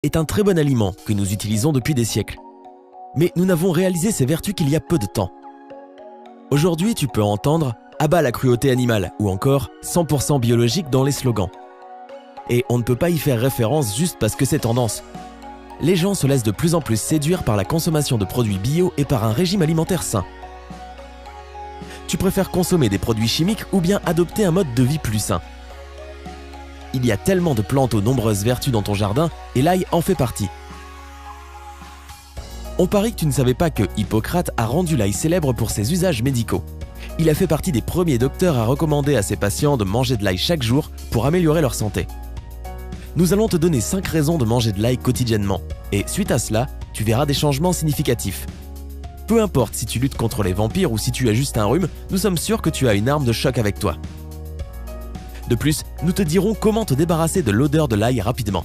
est un très bon aliment que nous utilisons depuis des siècles. Mais nous n'avons réalisé ses vertus qu'il y a peu de temps. Aujourd'hui, tu peux entendre « à bas la cruauté animale » ou encore « 100% biologique » dans les slogans. Et on ne peut pas y faire référence juste parce que c'est tendance. Les gens se laissent de plus en plus séduire par la consommation de produits bio et par un régime alimentaire sain. Tu préfères consommer des produits chimiques ou bien adopter un mode de vie plus sain? Il y a tellement de plantes aux nombreuses vertus dans ton jardin et l'ail en fait partie. On parie que tu ne savais pas que Hippocrate a rendu l'ail célèbre pour ses usages médicaux. Il a fait partie des premiers docteurs à recommander à ses patients de manger de l'ail chaque jour pour améliorer leur santé. Nous allons te donner 5 raisons de manger de l'ail quotidiennement et suite à cela, tu verras des changements significatifs. Peu importe si tu luttes contre les vampires ou si tu as juste un rhume, nous sommes sûrs que tu as une arme de choc avec toi. De plus, nous te dirons comment te débarrasser de l'odeur de l'ail rapidement.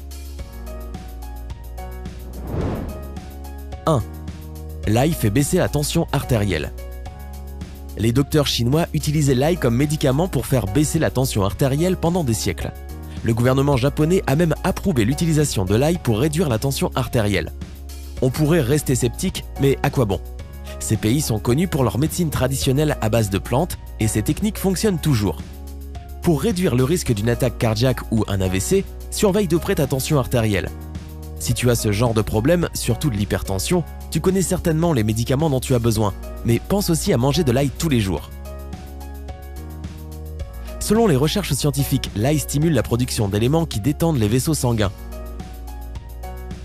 1. L'ail fait baisser la tension artérielle. Les docteurs chinois utilisaient l'ail comme médicament pour faire baisser la tension artérielle pendant des siècles. Le gouvernement japonais a même approuvé l'utilisation de l'ail pour réduire la tension artérielle. On pourrait rester sceptique, mais à quoi bon? Ces pays sont connus pour leur médecine traditionnelle à base de plantes et ces techniques fonctionnent toujours. Pour réduire le risque d'une attaque cardiaque ou un AVC, surveille de près ta tension artérielle. Si tu as ce genre de problème, surtout de l'hypertension, tu connais certainement les médicaments dont tu as besoin, mais pense aussi à manger de l'ail tous les jours. Selon les recherches scientifiques, l'ail stimule la production d'éléments qui détendent les vaisseaux sanguins.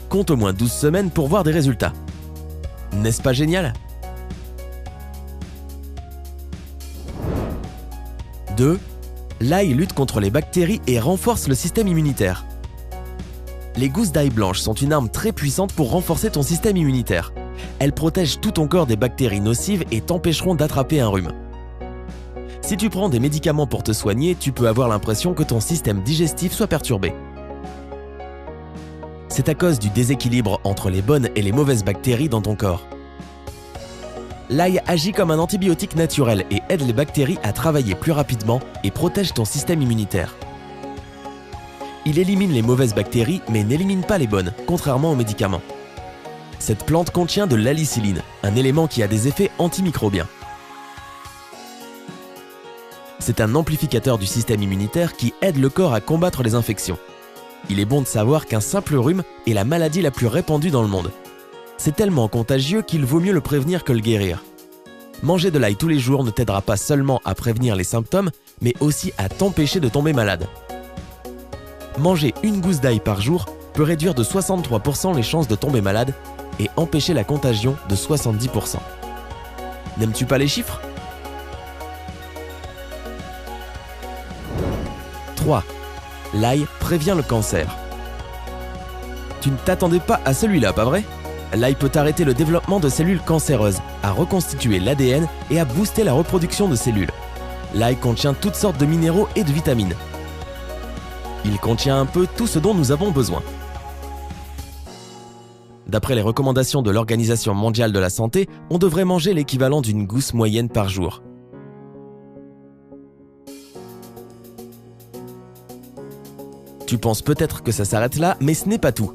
Compte au moins 12 semaines pour voir des résultats. N'est-ce pas génial? 2. L'ail lutte contre les bactéries et renforce le système immunitaire. Les gousses d'ail blanche sont une arme très puissante pour renforcer ton système immunitaire. Elles protègent tout ton corps des bactéries nocives et t'empêcheront d'attraper un rhume. Si tu prends des médicaments pour te soigner, tu peux avoir l'impression que ton système digestif soit perturbé. C'est à cause du déséquilibre entre les bonnes et les mauvaises bactéries dans ton corps. L'ail agit comme un antibiotique naturel et aide les bactéries à travailler plus rapidement et protège ton système immunitaire. Il élimine les mauvaises bactéries mais n'élimine pas les bonnes, contrairement aux médicaments. Cette plante contient de l'allicilline, un élément qui a des effets antimicrobiens. C'est un amplificateur du système immunitaire qui aide le corps à combattre les infections. Il est bon de savoir qu'un simple rhume est la maladie la plus répandue dans le monde. C'est tellement contagieux qu'il vaut mieux le prévenir que le guérir. Manger de l'ail tous les jours ne t'aidera pas seulement à prévenir les symptômes, mais aussi à t'empêcher de tomber malade. Manger une gousse d'ail par jour peut réduire de 63% les chances de tomber malade et empêcher la contagion de 70%. N'aimes-tu pas les chiffres? 3. L'ail prévient le cancer. Tu ne t'attendais pas à celui-là, pas vrai? L'ail peut arrêter le développement de cellules cancéreuses, à reconstituer l'ADN et à booster la reproduction de cellules. L'ail contient toutes sortes de minéraux et de vitamines. Il contient un peu tout ce dont nous avons besoin. D'après les recommandations de l'Organisation mondiale de la santé, on devrait manger l'équivalent d'une gousse moyenne par jour. Tu penses peut-être que ça s'arrête là, mais ce n'est pas tout.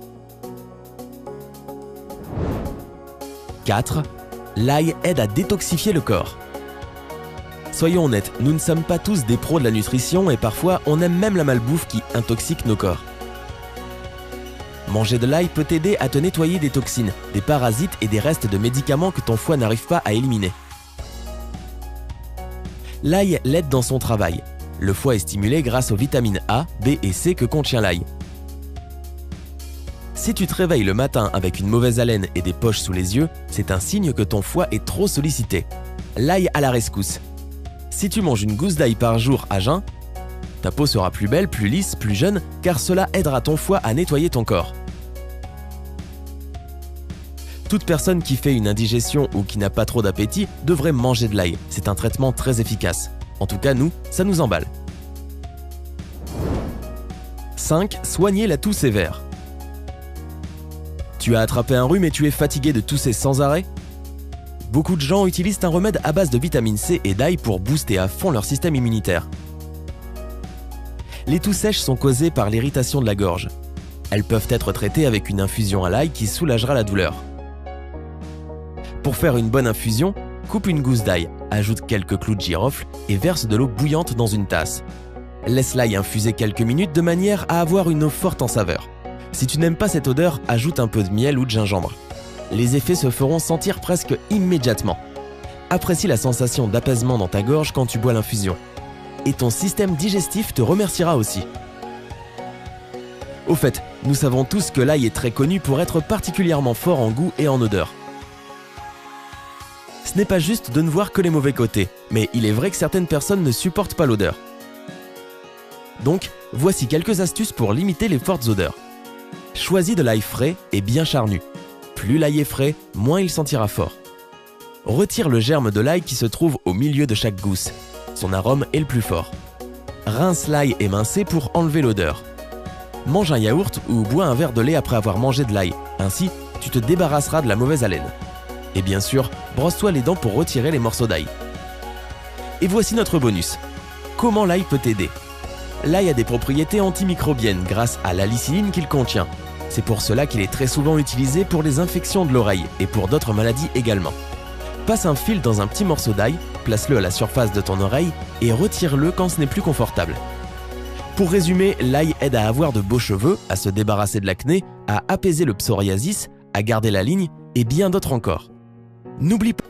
4. L'ail aide à détoxifier le corps. Soyons honnêtes, nous ne sommes pas tous des pros de la nutrition et parfois on aime même la malbouffe qui intoxique nos corps. Manger de l'ail peut t'aider à te nettoyer des toxines, des parasites et des restes de médicaments que ton foie n'arrive pas à éliminer. L'ail l'aide dans son travail. Le foie est stimulé grâce aux vitamines A, B et C que contient l'ail. Si tu te réveilles le matin avec une mauvaise haleine et des poches sous les yeux, c'est un signe que ton foie est trop sollicité. L'ail à la rescousse. Si tu manges une gousse d'ail par jour à jeun, ta peau sera plus belle, plus lisse, plus jeune, car cela aidera ton foie à nettoyer ton corps. Toute personne qui fait une indigestion ou qui n'a pas trop d'appétit devrait manger de l'ail. C'est un traitement très efficace. En tout cas, nous, ça nous emballe. 5. Soigner la toux sévère. Tu as attrapé un rhume et tu es fatigué de tousser sans arrêt? Beaucoup de gens utilisent un remède à base de vitamine C et d'ail pour booster à fond leur système immunitaire. Les toux sèches sont causées par l'irritation de la gorge. Elles peuvent être traitées avec une infusion à l'ail qui soulagera la douleur. Pour faire une bonne infusion, coupe une gousse d'ail, ajoute quelques clous de girofle et verse de l'eau bouillante dans une tasse. Laisse l'ail infuser quelques minutes de manière à avoir une eau forte en saveur. Si tu n'aimes pas cette odeur, ajoute un peu de miel ou de gingembre. Les effets se feront sentir presque immédiatement. Apprécie la sensation d'apaisement dans ta gorge quand tu bois l'infusion. Et ton système digestif te remerciera aussi. Au fait, nous savons tous que l'ail est très connu pour être particulièrement fort en goût et en odeur. Ce n'est pas juste de ne voir que les mauvais côtés, mais il est vrai que certaines personnes ne supportent pas l'odeur. Donc, voici quelques astuces pour limiter les fortes odeurs. Choisis de l'ail frais et bien charnu. Plus l'ail est frais, moins il sentira fort. Retire le germe de l'ail qui se trouve au milieu de chaque gousse. Son arôme est le plus fort. Rince l'ail émincé pour enlever l'odeur. Mange un yaourt ou bois un verre de lait après avoir mangé de l'ail. Ainsi, tu te débarrasseras de la mauvaise haleine. Et bien sûr, brosse-toi les dents pour retirer les morceaux d'ail. Et voici notre bonus. Comment l'ail peut t'aider? L'ail a des propriétés antimicrobiennes grâce à l'alicilline qu'il contient. C'est pour cela qu'il est très souvent utilisé pour les infections de l'oreille et pour d'autres maladies également. Passe un fil dans un petit morceau d'ail, place-le à la surface de ton oreille et retire-le quand ce n'est plus confortable. Pour résumer, l'ail aide à avoir de beaux cheveux, à se débarrasser de l'acné, à apaiser le psoriasis, à garder la ligne et bien d'autres encore. N'oublie pas